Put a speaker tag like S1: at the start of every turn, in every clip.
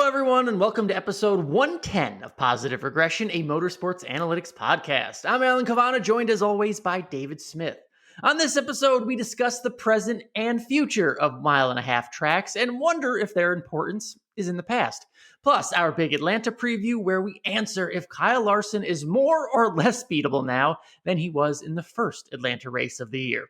S1: everyone, and welcome to episode 110 of Positive Regression, a motorsports analytics podcast. I'm Alan Cavanna, joined as always by David Smith. On this episode, we discuss the present and future of mile-and-a-half tracks and wonder if their importance is in the past. Plus, our big Atlanta preview where we answer if Kyle Larson is more or less beatable now than he was in the first Atlanta race of the year.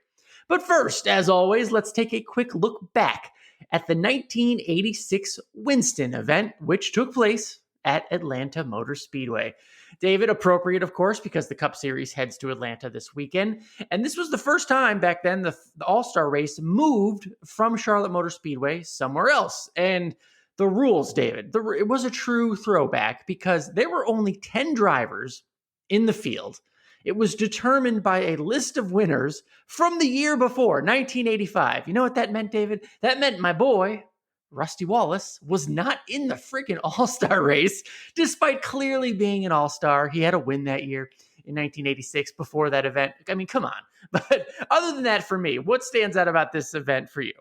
S1: But first, as always, let's take a quick look back at the 1986 Winston event, which took place at Atlanta Motor Speedway. David, appropriate, of course, because the Cup Series heads to Atlanta this weekend. And this was the first time back then the All-Star race moved from Charlotte Motor Speedway somewhere else. And the rules, David, it was a true throwback because there were only 10 drivers in the field. It was determined by a list of winners from the year before, 1985. You know what that meant, David? That meant my boy, Rusty Wallace, was not in the freaking All-Star race, despite clearly being an All-Star. He had a win that year in 1986 before that event. I mean, come on. But other than that, for me, what stands out about this event for you?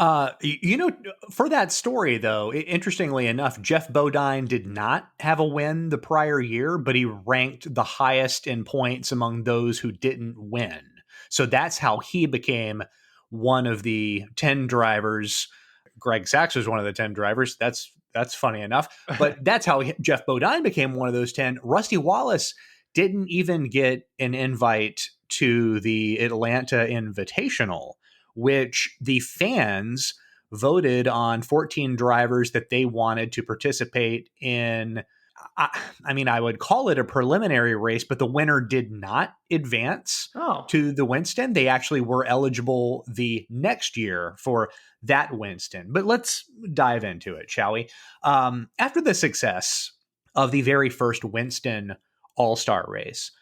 S2: For that story, though, interestingly enough, Jeff Bodine did not have a win the prior year, but he ranked the highest in points among those who didn't win. So that's how he became one of the 10 drivers. Greg Sachs was one of the 10 drivers. That's funny enough. But that's how Jeff Bodine became one of those 10. Rusty Wallace didn't even get an invite to the Atlanta Invitational, which the fans voted on 14 drivers that they wanted to participate in. I would call it a preliminary race, but the winner did not advance to the Winston. They actually were eligible the next year for that Winston. But let's dive into it, shall we? After the success of the very first Winston All-Star race,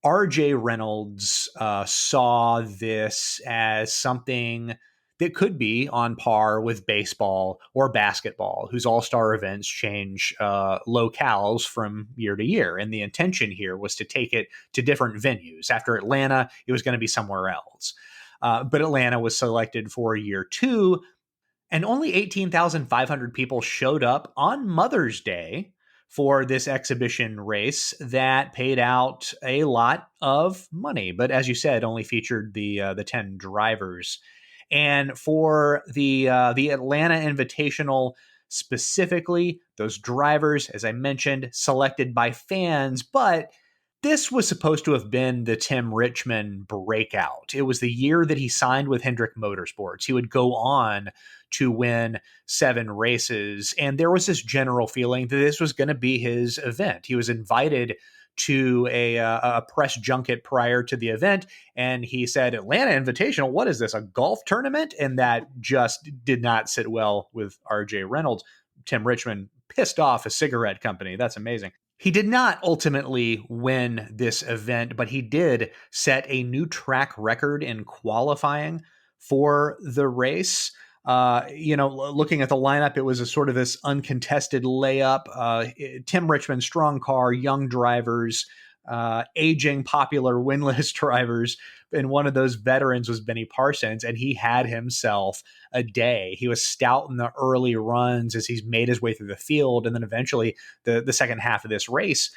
S2: RJ Reynolds saw this as something that could be on par with baseball or basketball, whose all-star events change locales from year to year. And the intention here was to take it to different venues. After Atlanta, it was going to be somewhere else. But Atlanta was selected for year two, and only 18,500 people showed up on Mother's Day for this exhibition race that paid out a lot of money. But as you said, only featured the 10 drivers. And for the Atlanta Invitational specifically, those drivers, as I mentioned, selected by fans, but this was supposed to have been the Tim Richmond breakout. It was the year that he signed with Hendrick Motorsports. He would go on to win 7 races, and there was this general feeling that this was going to be his event. He was invited to a press junket prior to the event, and he said, Atlanta Invitational, what is this, a golf tournament? And that just did not sit well with RJ Reynolds. Tim Richmond pissed off a cigarette company. That's amazing. He did not ultimately win this event, but he did set a new track record in qualifying for the race. Looking at the lineup, it was a sort of this uncontested layup. Tim Richmond, strong car, young drivers, aging, popular, winless drivers. And one of those veterans was Benny Parsons, and he had himself a day. He was stout in the early runs as he's made his way through the field. And then eventually the second half of this race,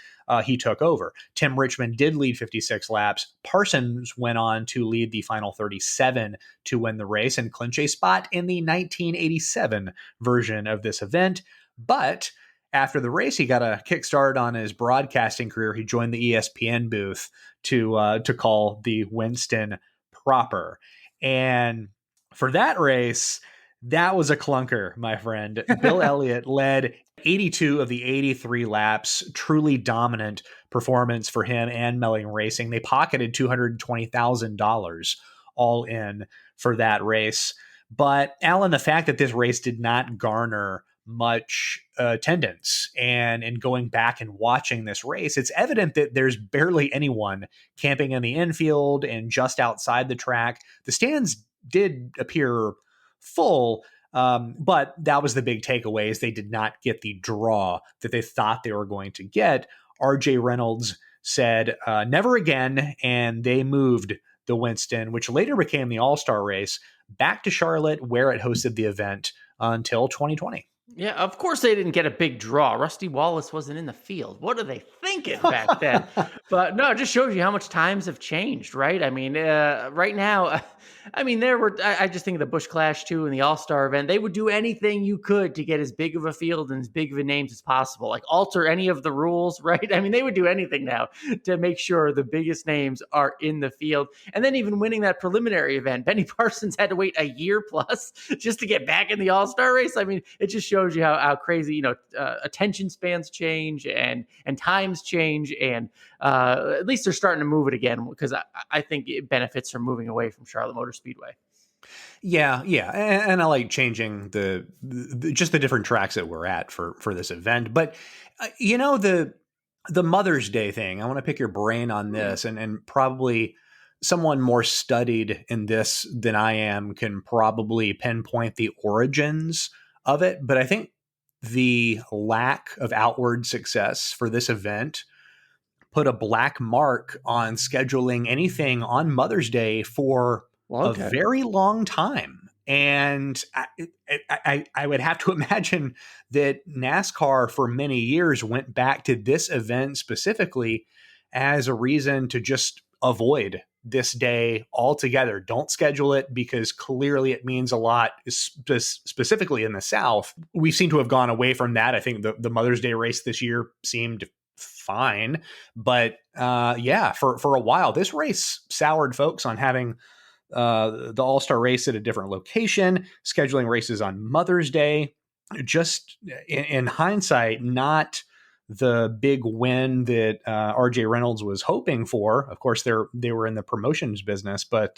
S2: he took over. Tim Richmond did lead 56 laps. Parsons went on to lead the final 37 to win the race and clinch a spot in the 1987 version of this event. But after the race, he got a kickstart on his broadcasting career. He joined the ESPN booth to call the Winston proper. And for that race, that was a clunker, my friend. Bill Elliott led 82 of the 83 laps, truly dominant performance for him and Melling Racing. They pocketed $220,000 all in for that race. But Alan, the fact that this race did not garner much attendance, and in going back and watching this race, it's evident that there's barely anyone camping in the infield and just outside the track. The stands did appear full, but that was the big takeaway, is they did not get the draw that they thought they were going to get. RJ Reynolds said, never again, and they moved the Winston, which later became the All-Star race, back to Charlotte, where it hosted the event until 2020.
S1: Yeah, of course they didn't get a big draw. Rusty Wallace wasn't in the field. What are they thinking back then? But no, it just shows you how much times have changed, right? I mean, right now, I mean, there were, I just think of the Bush Clash too and the All Star event. They would do anything you could to get as big of a field and as big of a names as possible, like alter any of the rules, right? I mean, they would do anything now to make sure the biggest names are in the field. And then even winning that preliminary event, Benny Parsons had to wait a year plus just to get back in the All Star race. I mean, it just shows you how crazy attention spans change and times change, and at least they're starting to move it again because I think it benefits from moving away from Charlotte Motor Speedway.
S2: Yeah, yeah, and I like changing just the different tracks that we're at for this event. But the Mother's Day thing, I want to pick your brain on this, and probably someone more studied in this than I am can probably pinpoint the origins of it. But I think the lack of outward success for this event put a black mark on scheduling anything on Mother's Day for a very long time. And I would have to imagine that NASCAR for many years went back to this event specifically as a reason to just avoid this day altogether. Don't schedule it because clearly it means a lot, specifically in the South. We seem to have gone away from that. I think the Mother's Day race this year seemed fine, but for a while this race soured folks on having the All-Star race at a different location, scheduling races on Mother's Day. Just in hindsight, not the big win that RJ Reynolds was hoping for. Of course, they were in the promotions business, but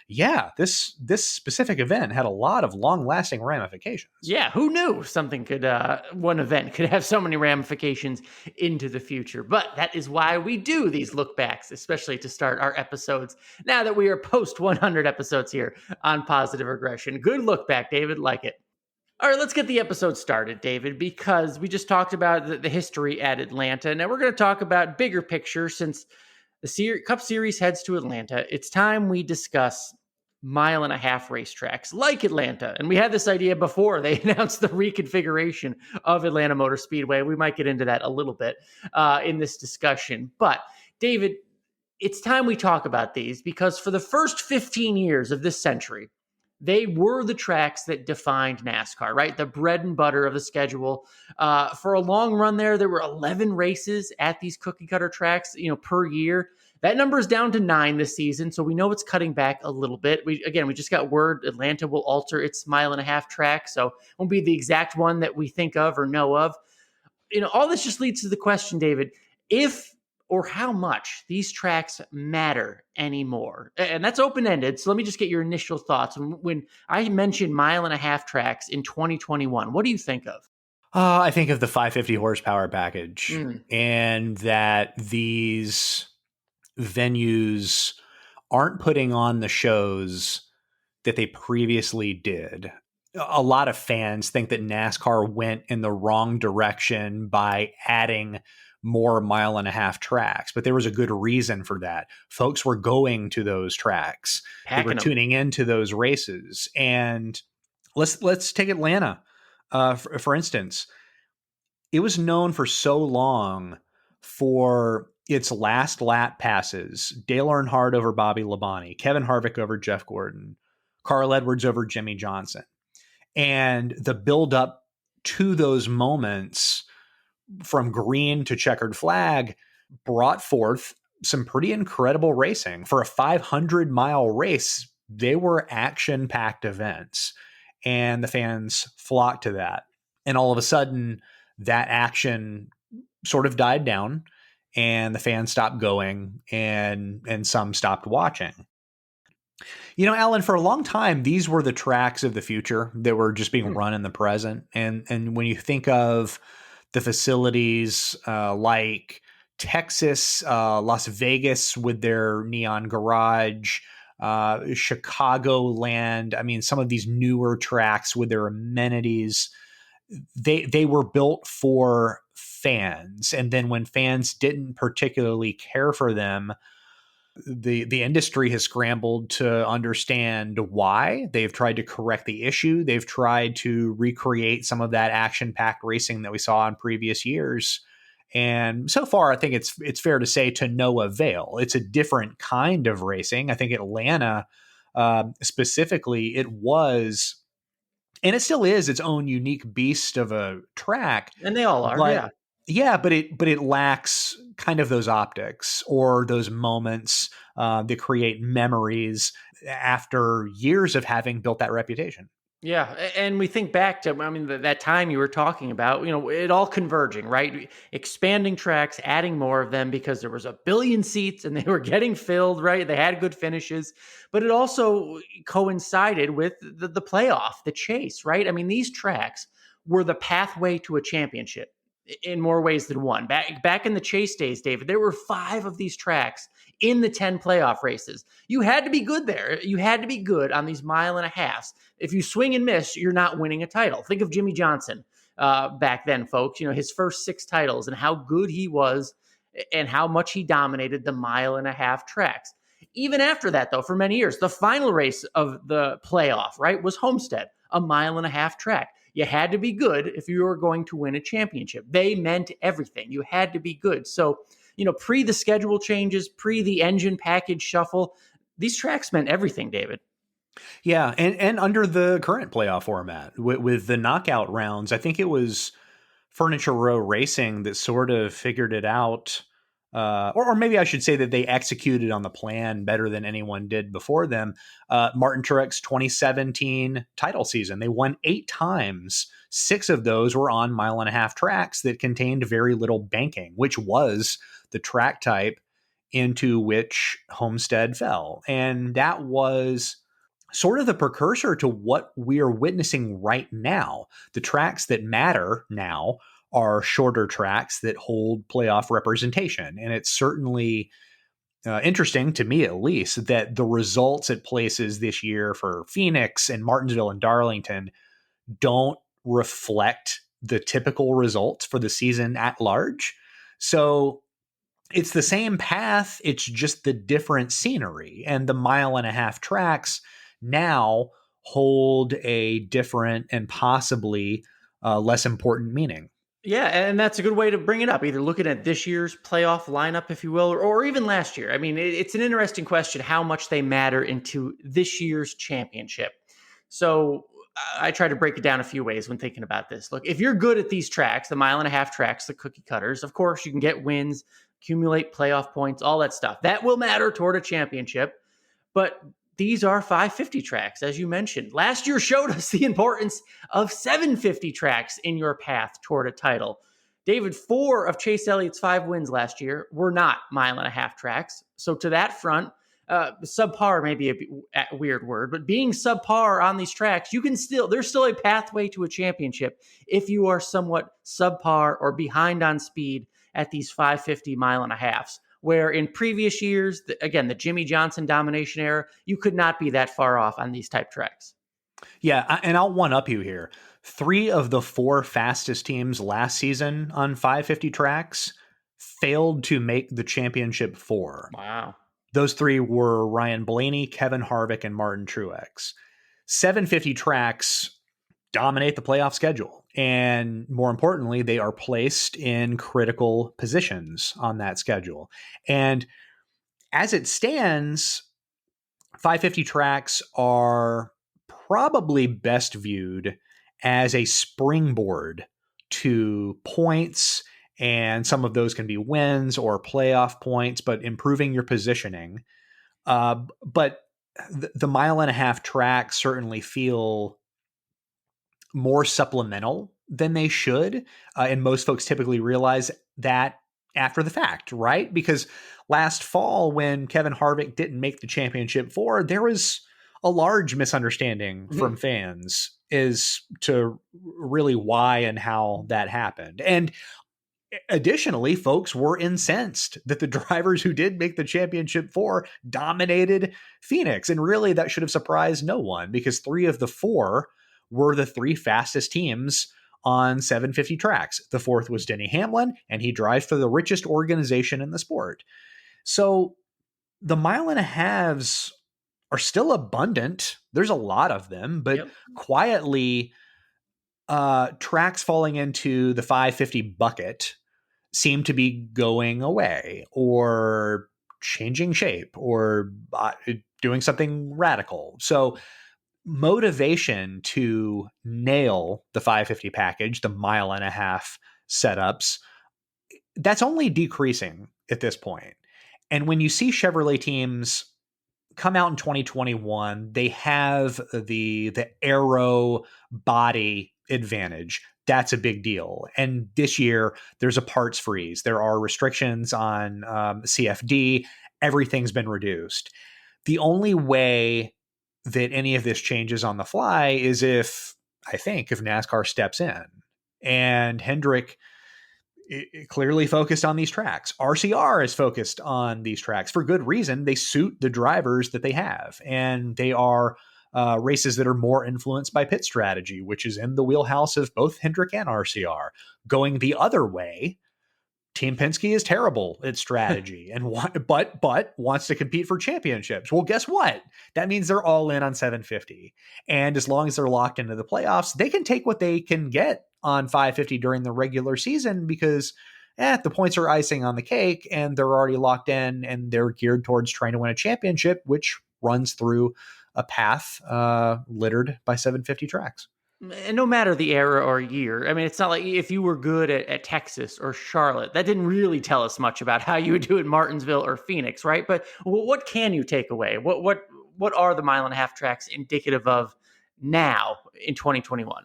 S2: this specific event had a lot of long-lasting ramifications.
S1: Yeah, who knew something could one event could have so many ramifications into the future? But that is why we do these look backs, especially to start our episodes. Now that we are post 100 episodes here on Positive Regression, good look back, David. Like it. All right, let's get the episode started, David, because we just talked about the history at Atlanta. Now we're going to talk about bigger picture since the Cup Series heads to Atlanta. It's time we discuss mile-and-a-half racetracks like Atlanta. And we had this idea before they announced the reconfiguration of Atlanta Motor Speedway. We might get into that a little bit in this discussion. But, David, it's time we talk about these because for the first 15 years of this century, they were the tracks that defined NASCAR, right? The bread and butter of the schedule. For a long run there were 11 races at these cookie cutter tracks, per year. That number is down to 9 this season, so we know it's cutting back a little bit. We just got word Atlanta will alter its mile-and-a-half track, so it won't be the exact one that we think of or know of. All this just leads to the question, David, if or how much these tracks matter anymore. And that's open-ended. So let me just get your initial thoughts. When I mentioned mile-and-a-half tracks in 2021, what do you think of?
S2: I think of the 550 horsepower package and that these venues aren't putting on the shows that they previously did. A lot of fans think that NASCAR went in the wrong direction by adding more mile-and-a-half tracks, but there was a good reason for that. Folks were going to those tracks. They were tuning into those races. And let's take Atlanta, for instance. It was known for so long for its last lap passes. Dale Earnhardt over Bobby Labonte, Kevin Harvick over Jeff Gordon, Carl Edwards over Jimmy Johnson. And the build up to those moments from green to checkered flag brought forth some pretty incredible racing. For a 500-mile race, they were action-packed events, and the fans flocked to that. And all of a sudden, that action sort of died down, and the fans stopped going, and some stopped watching. Alan, for a long time, these were the tracks of the future that were just being run in the present. And when you think of the facilities like Texas, Las Vegas with their neon garage, Chicagoland, I mean, some of these newer tracks with their amenities, they were built for fans. And then when fans didn't particularly care for them, The industry has scrambled to understand why. They've tried to correct the issue. They've tried to recreate some of that action-packed racing that we saw in previous years. And so far, I think it's fair to say to no avail. It's a different kind of racing. I think Atlanta, specifically, it was, and it still is, its own unique beast of a track.
S1: And they all are,
S2: But
S1: yeah.
S2: yeah, but it lacks kind of those optics or those moments that create memories after years of having built that reputation.
S1: Yeah, and we think back to, I mean, that time you were talking about, it all converging, right? Expanding tracks, adding more of them because there was a billion seats and they were getting filled, right? They had good finishes, but it also coincided with the playoff, the chase, right? I mean, these tracks were the pathway to a championship in more ways than one. Back in the chase days, David, there were 5 of these tracks in the 10 playoff races. You had to be good there. You had to be good on these mile and a halves. If you swing and miss, you're not winning a title. Think of Jimmy Johnson back then, folks. His first 6 titles and how good he was and how much he dominated the mile and a half tracks. Even after that, though, for many years, the final race of the playoff, right, was Homestead, a mile and a half track. You had to be good if you were going to win a championship. They meant everything. You had to be good. So, pre the schedule changes, pre the engine package shuffle, these tracks meant everything, David.
S2: Yeah, and under the current playoff format with the knockout rounds, I think it was Furniture Row Racing that sort of figured it out. Or maybe I should say that they executed on the plan better than anyone did before them. Martin Truex 2017 title season, they won 8 times. 6 of those were on mile and a half tracks that contained very little banking, which was the track type into which Homestead fell. And that was sort of the precursor to what we are witnessing right now. The tracks that matter now are shorter tracks that hold playoff representation. And it's certainly interesting, to me at least, that the results at places this year for Phoenix and Martinsville and Darlington don't reflect the typical results for the season at large. So it's the same path, it's just the different scenery. And the mile and a half tracks now hold a different and possibly less important meaning.
S1: Yeah, and that's a good way to bring it up, either looking at this year's playoff lineup, if you will, or even last year. I mean, it's an interesting question how much they matter into this year's championship. So I try to break it down a few ways when thinking about this. Look, if you're good at these tracks, the mile and a half tracks, the cookie cutters, of course, you can get wins, accumulate playoff points, all that stuff. That will matter toward a championship. But these are 550 tracks, as you mentioned. Last year showed us the importance of 750 tracks in your path toward a title. David, 4 of Chase Elliott's 5 wins last year were not mile and a half tracks. So to that front, subpar may be a weird word, but being subpar on these tracks, there's still a pathway to a championship if you are somewhat subpar or behind on speed at these 550 mile and a halves. Where in previous years, again, the Jimmy Johnson domination era, you could not be that far off on these type tracks.
S2: Yeah, and I'll one up you here. 3 of the 4 fastest teams last season on 550 tracks failed to make the championship 4.
S1: Wow.
S2: Those 3 were Ryan Blaney, Kevin Harvick, and Martin Truex. 750 tracks dominate the playoff schedule. And more importantly, they are placed in critical positions on that schedule. And as it stands, 550 tracks are probably best viewed as a springboard to points, and some of those can be wins or playoff points, but improving your positioning. But the mile and a half tracks certainly feel more supplemental than they should. And most folks typically realize that after the fact, right? Because last fall, when Kevin Harvick didn't make the championship 4, there was a large misunderstanding from fans as to really why and how that happened. And additionally, folks were incensed that the drivers who did make the championship 4 dominated Phoenix. And really, that should have surprised no one, because 3 of the 4 were the 3 fastest teams on 750 tracks. The 4th was Denny Hamlin, and he drives for the richest organization in the sport. So the mile and a halves are still abundant. There's a lot of them, but
S1: Yep.
S2: quietly, tracks falling into the 550 bucket seem to be going away or changing shape or doing something radical. So motivation to nail the 550 package, the mile and a half setups, that's only decreasing at this point. And when you see Chevrolet teams come out in 2021, they have the aero body advantage. That's a big deal. And this year, there's a parts freeze. There are restrictions on CFD. Everything's been reduced. The only way that any of this changes on the fly is if NASCAR steps in. And Hendrick clearly focused on these tracks. RCR is focused on these tracks for good reason. They suit the drivers that they have, and they are races that are more influenced by pit strategy, which is in the wheelhouse of both Hendrick and RCR. Going the other way, Team Penske is terrible at strategy but wants to compete for championships. Well, guess what? That means they're all in on 750. And as long as they're locked into the playoffs, they can take what they can get on 550 during the regular season because the points are icing on the cake and they're already locked in and they're geared towards trying to win a championship, which runs through a path littered by 750 tracks.
S1: And no matter the era or year, I mean, it's not like if you were good at Texas or Charlotte, that didn't really tell us much about how you would do at Martinsville or Phoenix, right? But what can you take away? What are the mile and a half tracks indicative of now in 2021?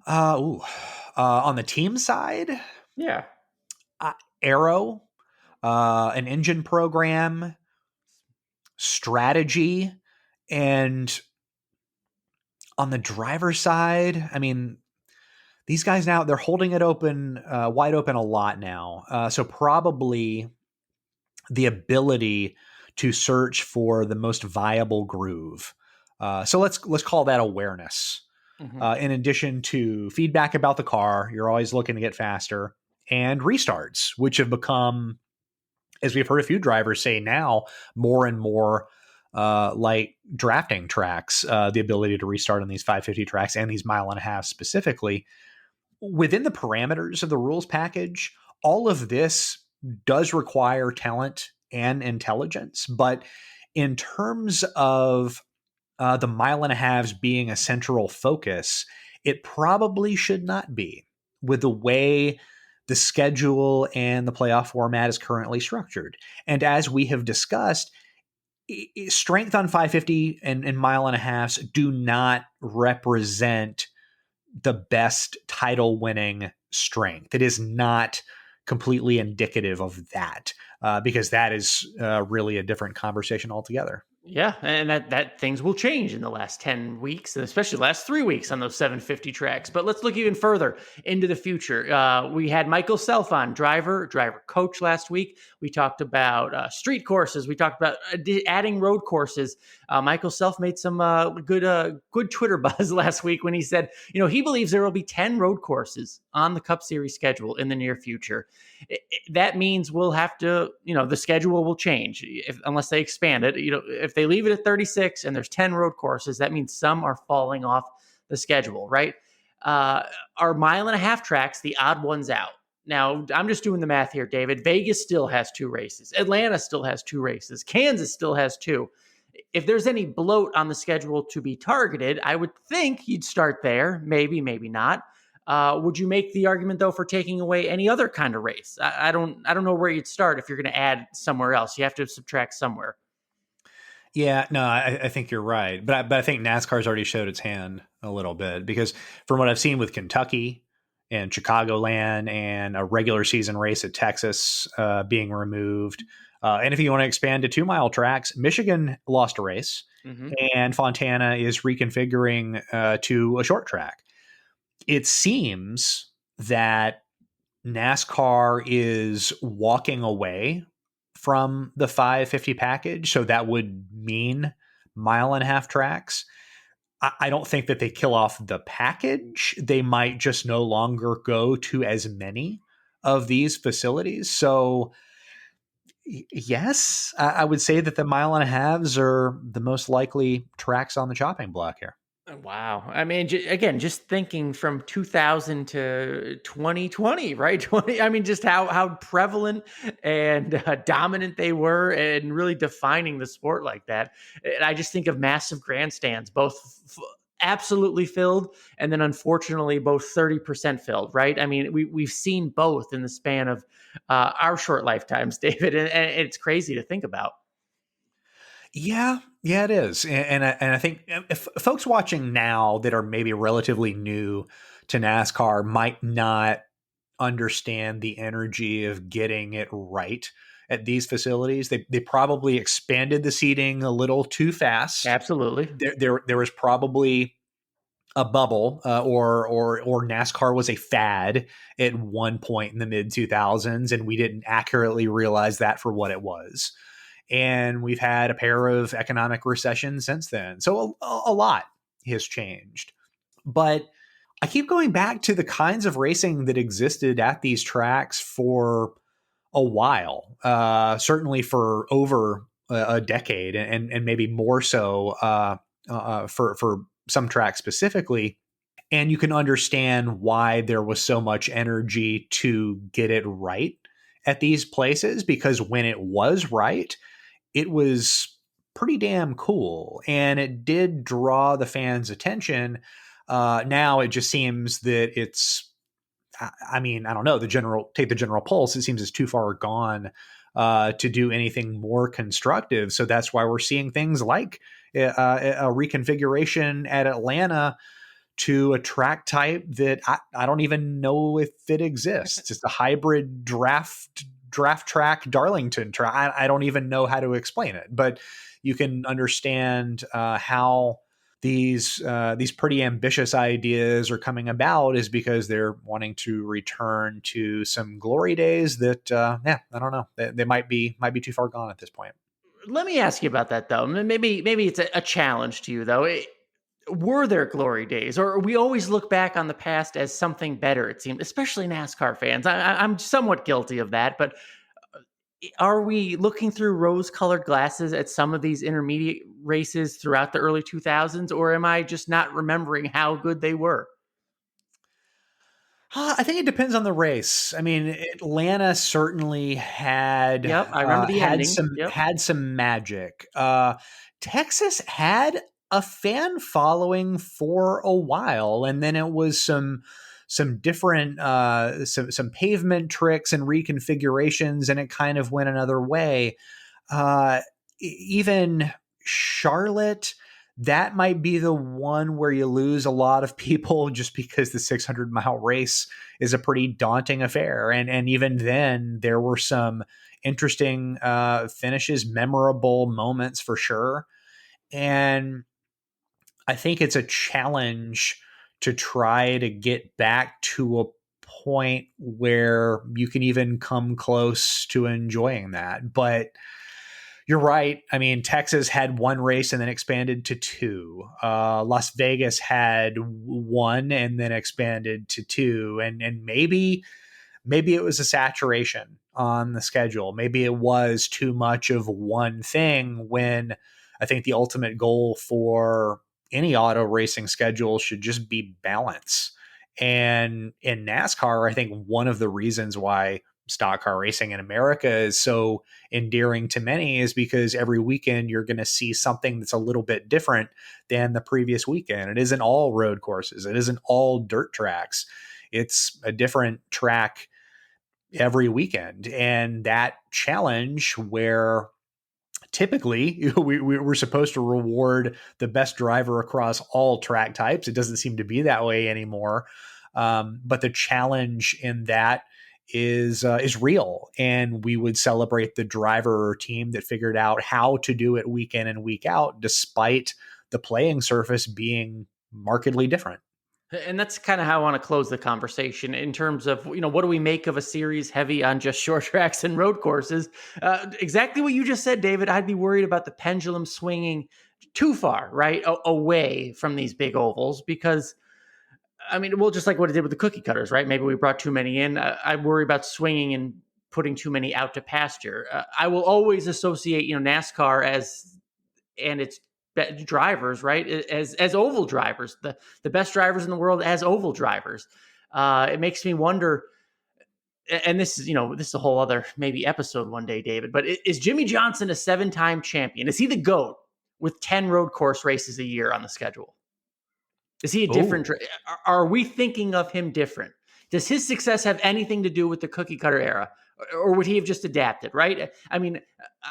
S2: On the team side,
S1: yeah,
S2: aero, an engine program, strategy, and on the driver's side, I mean, these guys now, they're holding it open, wide open a lot now. So probably the ability to search for the most viable groove. So let's call that awareness. In addition to feedback about the car, you're always looking to get faster, and restarts, which have become, as we've heard a few drivers say now, more and more like drafting tracks, the ability to restart on these 550 tracks and these mile and a half specifically. Within the parameters of the rules package, all of this does require talent and intelligence. But in terms of the mile and a halves being a central focus, it probably should not be with the way the schedule and the playoff format is currently structured. And as we have discussed, strength on 550 and mile and a halves do not represent the best title winning strength. It is not completely indicative of that because that is really a different conversation altogether.
S1: Yeah, and that things will change in the last 10 weeks, and especially the last 3 weeks on those 750 tracks. But let's look even further into the future. We had Michael Self on, driver coach last week. We talked about street courses. We talked about adding road courses. Michael Self made some good Twitter buzz last week when he said, he believes there will be 10 road courses on the Cup Series schedule in the near future. That means we'll have to, the schedule will change unless they expand it. If they leave it at 36 and there's 10 road courses, that means some are falling off the schedule, right? Our mile and a half tracks, the odd ones out. Now, I'm just doing the math here, David. Vegas still has 2 races. Atlanta still has 2 races. Kansas still has 2. If there's any bloat on the schedule to be targeted, I would think you'd start there. Maybe, maybe not. Would you make the argument, though, for taking away any other kind of race? I don't know where you'd start if you're going to add somewhere else. You have to subtract somewhere.
S2: Yeah, no, I think you're right. But I think NASCAR's already showed its hand a little bit because from what I've seen with Kentucky and Chicagoland and a regular season race at Texas being removed, and if you want to expand to 2-mile tracks, Michigan lost a race and Fontana is reconfiguring to a short track. It seems that NASCAR is walking away from the 550 package. So that would mean mile and a half tracks. I don't think that they kill off the package. They might just no longer go to as many of these facilities. So Yes, I would say that the mile and a halves are the most likely tracks on the chopping block here.
S1: Wow. I mean, again, just thinking from 2000 to 2020, right? 20, I mean, just how prevalent and dominant they were and really defining the sport like that. And I just think of massive grandstands, both absolutely filled and then unfortunately both 30% filled, right? I mean, we've seen both in the span of our short lifetimes, David, and it's crazy to think about.
S2: Yeah, yeah, it is, and I think if folks watching now that are maybe relatively new to NASCAR might not understand the energy of getting it right at these facilities. They probably expanded the seating a little too fast.
S1: Absolutely.
S2: There was probably a bubble, or NASCAR was a fad at one point in the mid 2000s, and we didn't accurately realize that for what it was. And we've had a pair of economic recessions since then, so a lot has changed. But I keep going back to the kinds of racing that existed at these tracks for a while, certainly for over a decade, and maybe more so for some tracks specifically. And you can understand why there was so much energy to get it right at these places, because when it was right, it was pretty damn cool, and it did draw the fans' attention. Now it just seems that I mean, I don't know, take the general pulse. It seems it's too far gone to do anything more constructive. So that's why we're seeing things like a reconfiguration at Atlanta to a track type that I don't even know if it exists. It's a hybrid draft track Darlington track. I don't even know how to explain it, but you can understand how these pretty ambitious ideas are coming about, is because they're wanting to return to some glory days that I don't know, they might be too far gone at this point.
S1: Let me ask you about that though. Maybe it's a challenge to you though. Were there glory days, or we always look back on the past as something better? It seemed, especially NASCAR fans. I'm somewhat guilty of that, but are we looking through rose-colored glasses at some of these intermediate races throughout the early 2000s, or am I just not remembering how good they were?
S2: I think it depends on the race. I mean, Atlanta certainly
S1: Yep, I remember the ending. Yep.
S2: had some magic. Texas had a fan following for a while, and then it was some different some pavement tricks and reconfigurations, and it kind of went another way. Even Charlotte, that might be the one where you lose a lot of people just because the 600-mile race is a pretty daunting affair. And even then, there were some interesting finishes, memorable moments for sure. And I think it's a challenge to try to get back to a point where you can even come close to enjoying that. But you're right. I mean, Texas had one race and then expanded to two. Las Vegas had one and then expanded to two. And maybe it was a saturation on the schedule. Maybe it was too much of one thing, when I think the ultimate goal for any auto racing schedule should just be balance. And in NASCAR, I think one of the reasons why stock car racing in America is so endearing to many is because every weekend you're going to see something that's a little bit different than the previous weekend. It isn't all road courses. It isn't all dirt tracks. It's a different track every weekend. And that challenge, where typically we're supposed to reward the best driver across all track types, it doesn't seem to be that way anymore. But the challenge in that is real, and we would celebrate the driver or team that figured out how to do it week in and week out, despite the playing surface being markedly different.
S1: And that's kind of how I want to close the conversation in terms of, what do we make of a series heavy on just short tracks and road courses? Exactly what you just said, David. I'd be worried about the pendulum swinging too far, right? Away from these big ovals, because I mean, well, just like what it did with the cookie cutters, right? Maybe we brought too many in. I worry about swinging in putting too many out to pasture. I will always associate, NASCAR and its drivers, right, as oval drivers, the best drivers in the world as oval drivers. It makes me wonder, and this is a whole other maybe episode one day, David, but is Jimmy Johnson a 7-time champion? Is he the GOAT with 10 road course races a year on the schedule? Is he a different?
S2: Oh,
S1: Are we thinking of him different? Does his success have anything to do with the cookie cutter era, or would he have just adapted? Right? I mean,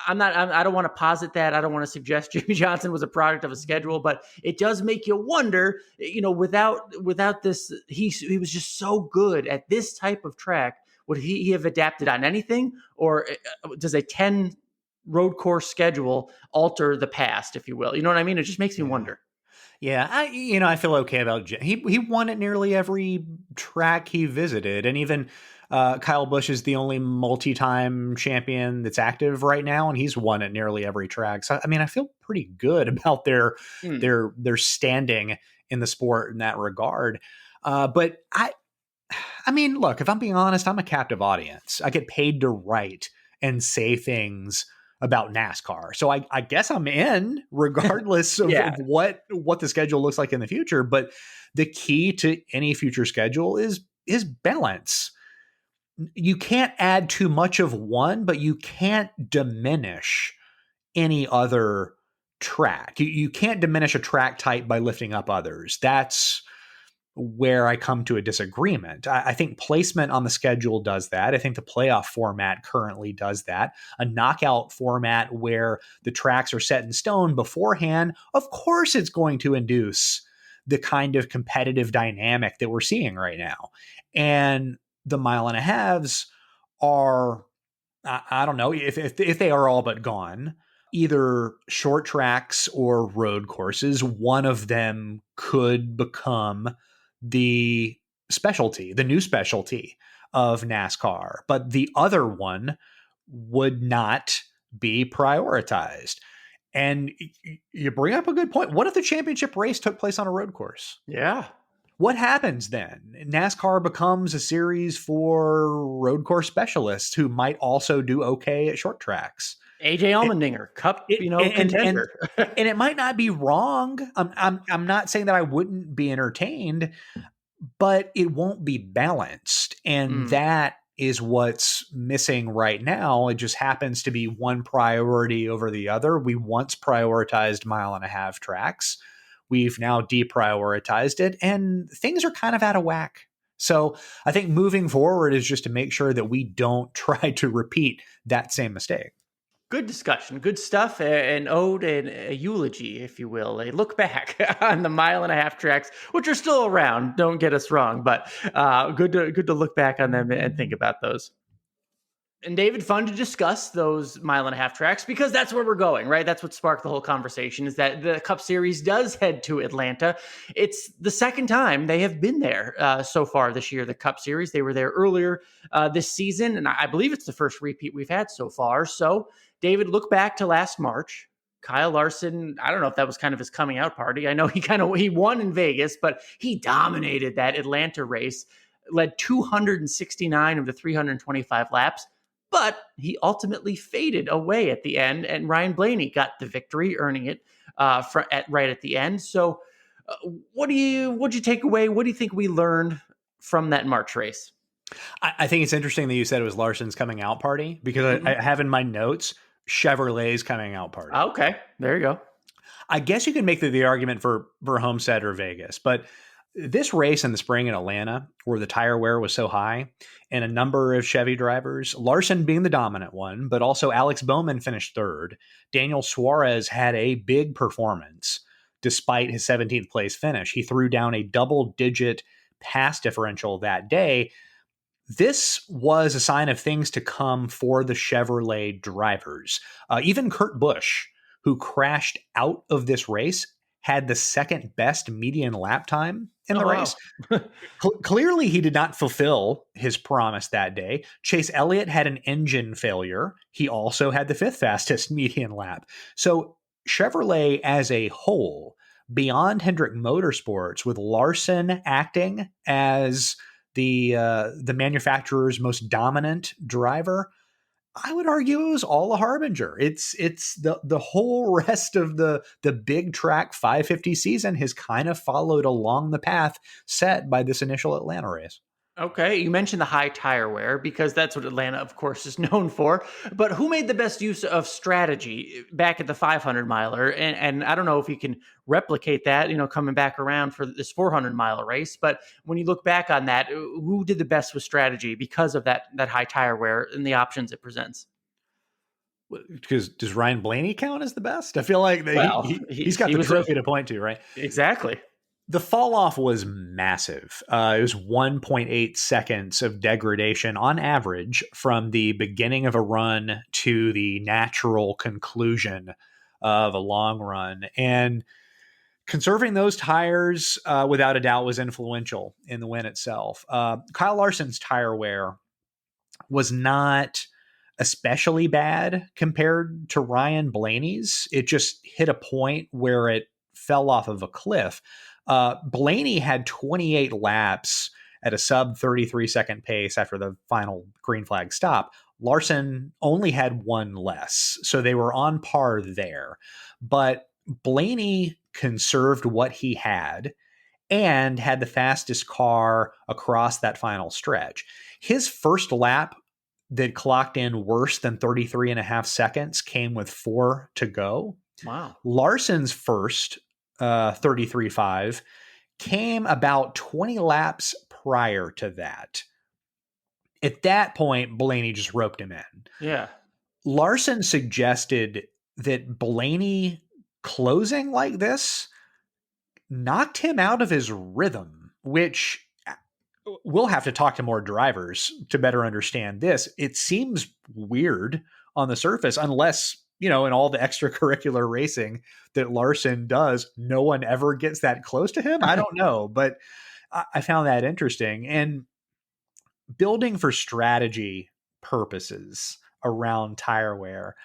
S1: I don't want to posit that. I don't want to suggest Jimmy Johnson was a product of a schedule, but it does make you wonder. Without this, he was just so good at this type of track. Would he have adapted on anything, or does a 10 road course schedule alter the past, if you will? You know what I mean? It just makes me
S2: yeah.
S1: wonder.
S2: Yeah, I feel okay about he won at nearly every track he visited, and even Kyle Busch is the only multi-time champion that's active right now, and he's won at nearly every track. So I mean, I feel pretty good about their standing in the sport in that regard. But I mean, look, if I'm being honest, I'm a captive audience. I get paid to write and say things about NASCAR. So I guess I'm in regardless of,
S1: Yeah.
S2: of what the schedule looks like in the future. But the key to any future schedule is balance. You can't add too much of one, but you can't diminish any other track. You can't diminish a track type by lifting up others. That's where I come to a disagreement. I think placement on the schedule does that. I think the playoff format currently does that. A knockout format where the tracks are set in stone beforehand, of course it's going to induce the kind of competitive dynamic that we're seeing right now. And the mile and a halves are, I don't know, if they are all but gone, either short tracks or road courses, one of them could become the new specialty of NASCAR, but the other one would not be prioritized. And you bring up a good point. What if the championship race took place on a road course?
S1: Yeah.
S2: What happens then? NASCAR becomes a series for road course specialists who might also do okay at short tracks.
S1: AJ Allmendinger, Cup, contender.
S2: And it might not be wrong. I'm not saying that I wouldn't be entertained, but it won't be balanced. And that is what's missing right now. It just happens to be one priority over the other. We once prioritized mile and a half tracks. We've now deprioritized it, and things are kind of out of whack. So I think moving forward is just to make sure that we don't try to repeat that same mistake.
S1: Good discussion, good stuff, an ode and a eulogy, if you will, a look back on the mile and a half tracks, which are still around. Don't get us wrong, but good to look back on them and think about those. And David, fun to discuss those mile and a half tracks because that's where we're going, right? That's what sparked the whole conversation is that the Cup Series does head to Atlanta. It's the second time they have been there so far this year, the Cup Series. They were there earlier this season, and I believe it's the first repeat we've had so far. So, David, look back to last March. Kyle Larson, I don't know if that was kind of his coming out party. I know he won in Vegas, but he dominated that Atlanta race, led 269 of the 325 laps. But he ultimately faded away at the end, and Ryan Blaney got the victory, earning it right at the end. So, what'd you take away? What do you think we learned from that March race?
S2: I think it's interesting that you said it was Larson's coming out party because I have in my notes Chevrolet's coming out party.
S1: Okay, there you go.
S2: I guess you can make the argument for Homestead or Vegas, but this race in the spring in Atlanta, where the tire wear was so high, and a number of Chevy drivers, Larson being the dominant one, but also Alex Bowman finished third. Daniel Suarez had a big performance despite his 17th place finish. He threw down a double-digit pass differential that day. This was a sign of things to come for the Chevrolet drivers. Even Kurt Busch, who crashed out of this race, had the second best median lap time in the race. Clearly, he did not fulfill his promise that day. Chase Elliott had an engine failure. He also had the fifth fastest median lap. So Chevrolet as a whole, beyond Hendrick Motorsports, with Larson acting as the manufacturer's most dominant driver, I would argue it was all a harbinger. It's the whole rest of the big track 550 season has kind of followed along the path set by this initial Atlanta race.
S1: Okay, you mentioned the high tire wear because that's what Atlanta, of course, is known for. But who made the best use of strategy back at the 500 miler? And I don't know if you can replicate that, coming back around for this 400-mile race. But when you look back on that, who did the best with strategy because of that high tire wear and the options it presents?
S2: Because does Ryan Blaney count as the best? I feel like
S1: Well,
S2: he's got
S1: he
S2: the
S1: was
S2: trophy to point to, right?
S1: exactly.
S2: The fall off was massive. It was 1.8 seconds of degradation on average from the beginning of a run to the natural conclusion of a long run. And conserving those tires, without a doubt, was influential in the win itself. Kyle Larson's tire wear was not especially bad compared to Ryan Blaney's. It just hit a point where it fell off of a cliff. Blaney had 28 laps at a sub 33-second pace after the final green flag stop. Larson only had one less, so they were on par there. But Blaney conserved what he had and had the fastest car across that final stretch. His first lap that clocked in worse than 33 and a half seconds came with 4 to go.
S1: Wow.
S2: Larson's first 33.5 came about 20 laps prior to that. At that point, Blaney just roped him in.
S1: Yeah.
S2: Larson suggested that Blaney closing like this knocked him out of his rhythm, which we'll have to talk to more drivers to better understand this. It seems weird on the surface, unless, in all the extracurricular racing that Larson does, no one ever gets that close to him. I don't know, but I found that interesting. And building for strategy purposes around tire wear,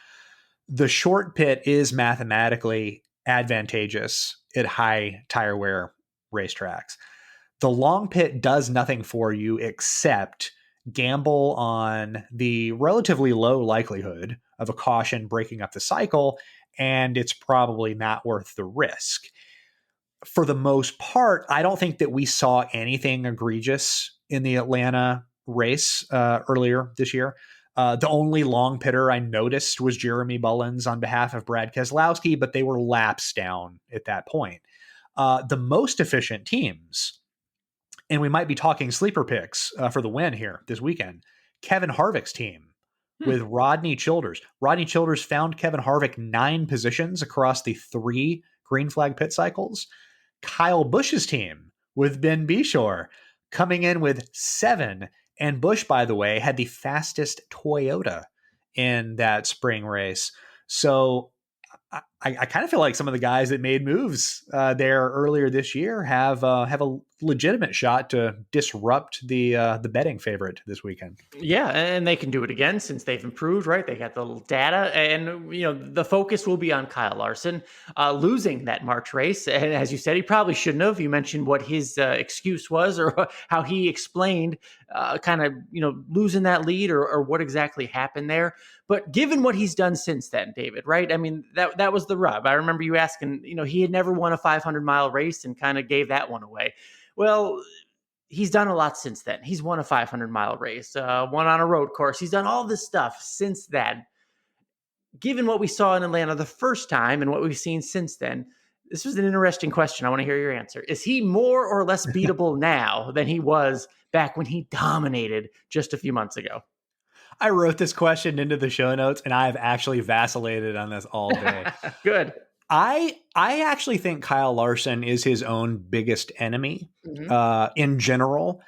S2: the short pit is mathematically advantageous at high tire wear racetracks. The long pit does nothing for you except gamble on the relatively low likelihood of a caution breaking up the cycle, and it's probably not worth the risk. For the most part, I don't think that we saw anything egregious in the Atlanta race earlier this year. The only long pitter I noticed was Jeremy Bullins on behalf of Brad Keselowski, but they were laps down at that point. The most efficient teams, and we might be talking sleeper picks for the win here this weekend, Kevin Harvick's team with Rodney Childers. Rodney Childers found Kevin Harvick 9 positions across the 3 green flag pit cycles. Kyle Busch's team with Ben Bishore coming in with 7. And Busch, by the way, had the fastest Toyota in that spring race. So I kind of feel like some of the guys that made moves there earlier this year have a legitimate shot to disrupt the betting favorite this weekend.
S1: Yeah, and they can do it again since they've improved, right? They got the little data, and the focus will be on Kyle Larson losing that March race. And as you said, he probably shouldn't have. You mentioned what his excuse was, or how he explained kind of losing that lead, or what exactly happened there. But given what he's done since then, David, right? I mean, that was the rub. I remember you asking, he had never won a 500-mile race and kind of gave that one away. Well, he's done a lot since then. He's won a 500-mile race, one on a road course. He's done all this stuff since then. Given what we saw in Atlanta the first time and what we've seen since then, this was an interesting question. I want to hear your answer. Is he more or less beatable now than he was back when he dominated just a few months ago?
S2: I wrote this question into the show notes, and I've actually vacillated on this all day.
S1: Good.
S2: I actually think Kyle Larson is his own biggest enemy in general.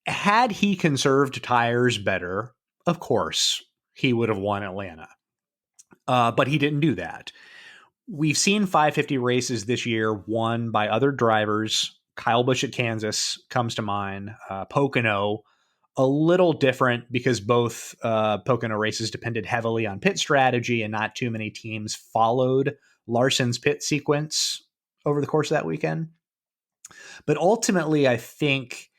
S2: Had he conserved tires better, of course, he would have won Atlanta. But he didn't do that. We've seen 550 races this year won by other drivers. Kyle Busch at Kansas comes to mind. Pocono, a little different because both Pocono races depended heavily on pit strategy and not too many teams followed Larson's pit sequence over the course of that weekend. But ultimately, I think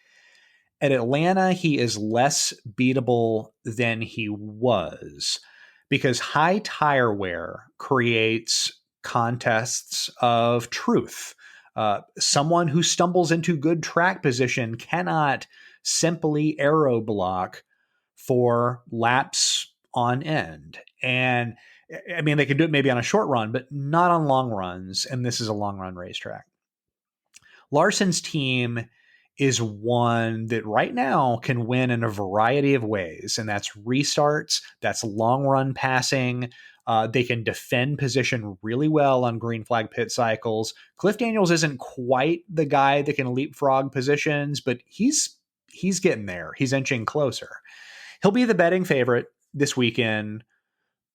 S2: At Atlanta, he is less beatable than he was because high tire wear creates contests of truth. Someone who stumbles into good track position cannot simply aero block for laps on end. And I mean, they can do it maybe on a short run, but not on long runs. And this is a long run racetrack. Larson's team is one that right now can win in a variety of ways. And that's restarts, that's long run passing. They can defend position really well on green flag pit cycles. Cliff Daniels isn't quite the guy that can leapfrog positions, but he's getting there. He's inching closer. He'll be the betting favorite this weekend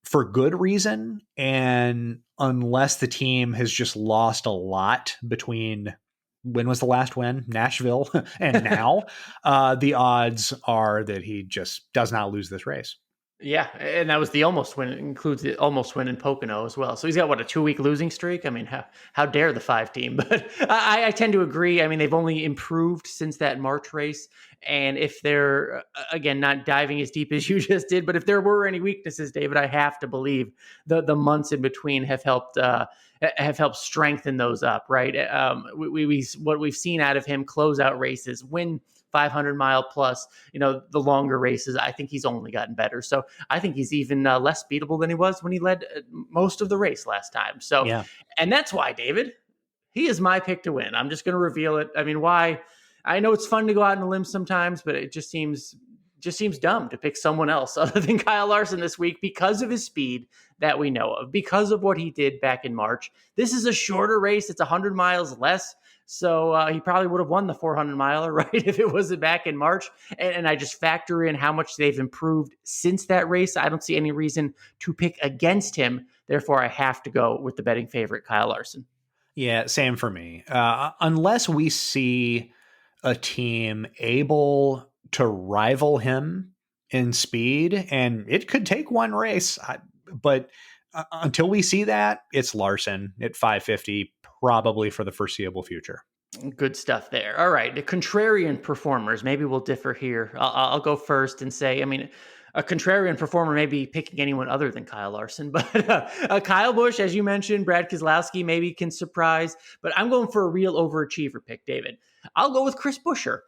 S2: for good reason. And unless the team has just lost a lot between when was the last win? Nashville and now, the odds are that he just does not lose this race.
S1: Yeah, and that was the almost win. It includes the almost win in Pocono as well. So he's got, what, a 2-week losing streak? I mean, how dare the 5 team? But I tend to agree. I mean, they've only improved since that March race. And if they're, again, not diving as deep as you just did, but if there were any weaknesses, David, I have to believe the months in between have helped strengthen those up, right? What we've seen out of him, close out races, win 500 mile plus, the longer races, I think he's only gotten better. So I think he's even less beatable than he was when he led most of the race last time. So, yeah. And that's why, David, he is my pick to win. I'm just going to reveal it. I mean, why? I know it's fun to go out on a limb sometimes, but it just seems dumb to pick someone else other than Kyle Larson this week because of his speed that we know of, because of what he did back in March. This is a shorter race. It's 100 miles less. So he probably would have won the 400 miler, right, if it was back in March. And I just factor in how much they've improved since that race. I don't see any reason to pick against him. Therefore, I have to go with the betting favorite, Kyle Larson.
S2: Yeah, same for me. Unless we see a team able to rival him in speed, and it could take one race, but until we see that, it's Larson at 550, probably for the foreseeable future.
S1: Good stuff there. All right, the contrarian performers, maybe we'll differ here. I'll go first and say, I mean, a contrarian performer may be picking anyone other than Kyle Larson, but Kyle Busch, as you mentioned, Brad Keselowski maybe can surprise, but I'm going for a real overachiever pick, David. I'll go with Chris Buescher.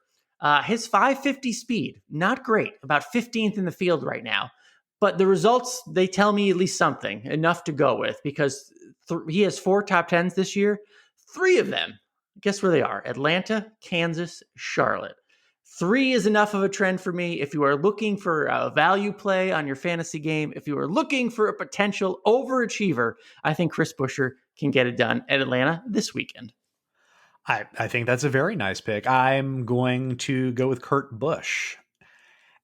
S1: His 550 speed, not great, about 15th in the field right now. But the results, they tell me at least something, enough to go with, because he has 4 top 10s this year. 3 of them, guess where they are? Atlanta, Kansas, Charlotte. 3 is enough of a trend for me. If you are looking for a value play on your fantasy game, if you are looking for a potential overachiever, I think Chris Buescher can get it done at Atlanta this weekend.
S2: I think that's a very nice pick. I'm going to go with Kurt Busch.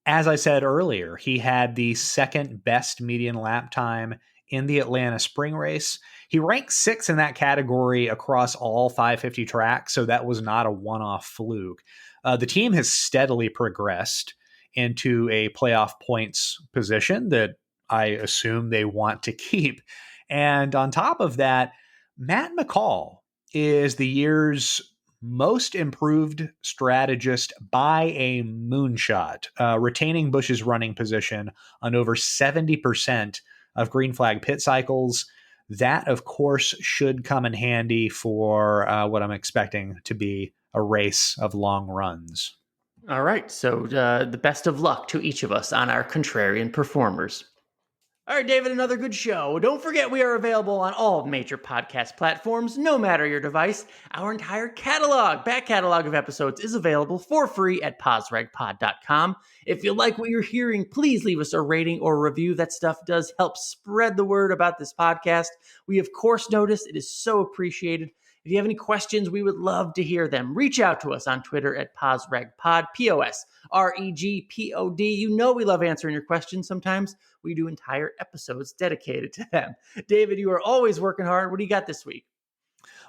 S2: As I said earlier, he had the second best median lap time in the Atlanta spring race. He ranked 6th in that category across all 550 tracks, so that was not a one-off fluke. The team has steadily progressed into a playoff points position that I assume they want to keep. And on top of that, Matt McCall is the year's most improved strategist by a moonshot, retaining Busch's running position on over 70% of green flag pit cycles. That, of course, should come in handy for what I'm expecting to be a race of long runs.
S1: All right. So the best of luck to each of us on our contrarian performers. All right, David, another good show. Don't forget we are available on all major podcast platforms, no matter your device. Our entire back catalog of episodes is available for free at posregpod.com. If you like what you're hearing, please leave us a rating or review. That stuff does help spread the word about this podcast. We, of course, notice it is so appreciated. If you have any questions, we would love to hear them. Reach out to us on Twitter at PosRegPod, POSREGPOD. You know we love answering your questions. Sometimes we do entire episodes dedicated to them. David, you are always working hard. What do you got this week?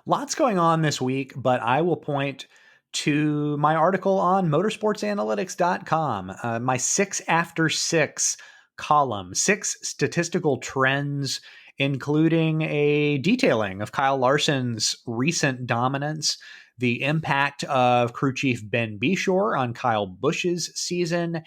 S2: Lots going on this week, but I will point to my article on motorsportsanalytics.com, my 6 after 6 column, 6 statistical trends, including a detailing of Kyle Larson's recent dominance, the impact of crew chief Ben Beshore on Kyle Busch's season,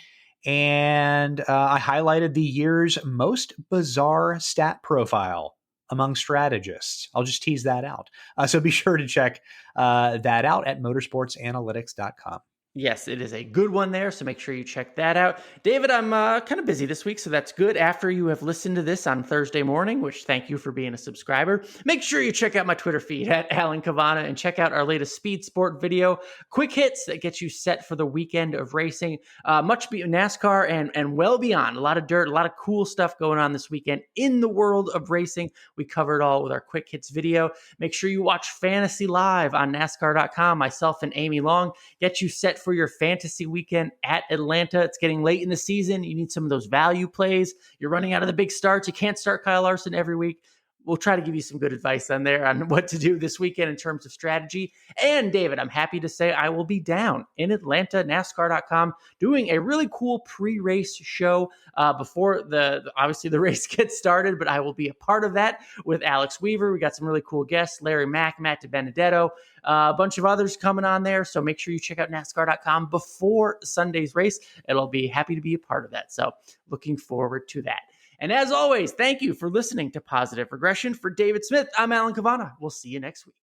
S2: and I highlighted the year's most bizarre stat profile among strategists. I'll just tease that out. So be sure to check that out at motorsportsanalytics.com.
S1: Yes, it is a good one there, so make sure you check that out. David, I'm kind of busy this week, so that's good. After you have listened to this on Thursday morning, which thank you for being a subscriber, make sure you check out my Twitter feed at Alan Cavanna and check out our latest speed sport video, quick hits that get you set for the weekend of racing, NASCAR and well beyond. A lot of dirt, a lot of cool stuff going on this weekend in the world of racing. We cover it all with our quick hits video. Make sure you watch Fantasy Live on NASCAR.com. Myself and Amy Long get you set for your fantasy weekend at Atlanta. It's getting late in the season. You need some of those value plays. You're running out of the big starts. You can't start Kyle Larson every week. We'll try to give you some good advice on there on what to do this weekend in terms of strategy. And David, I'm happy to say I will be down in Atlanta, NASCAR.com, doing a really cool pre-race show before obviously the race gets started, but I will be a part of that with Alex Weaver. We got some really cool guests, Larry Mack, Matt DiBenedetto, a bunch of others coming on there. So make sure you check out NASCAR.com before Sunday's race. It'll be happy to be a part of that. So looking forward to that. And as always, thank you for listening to Positive Regression. For David Smith, I'm Alan Cavanna. We'll see you next week.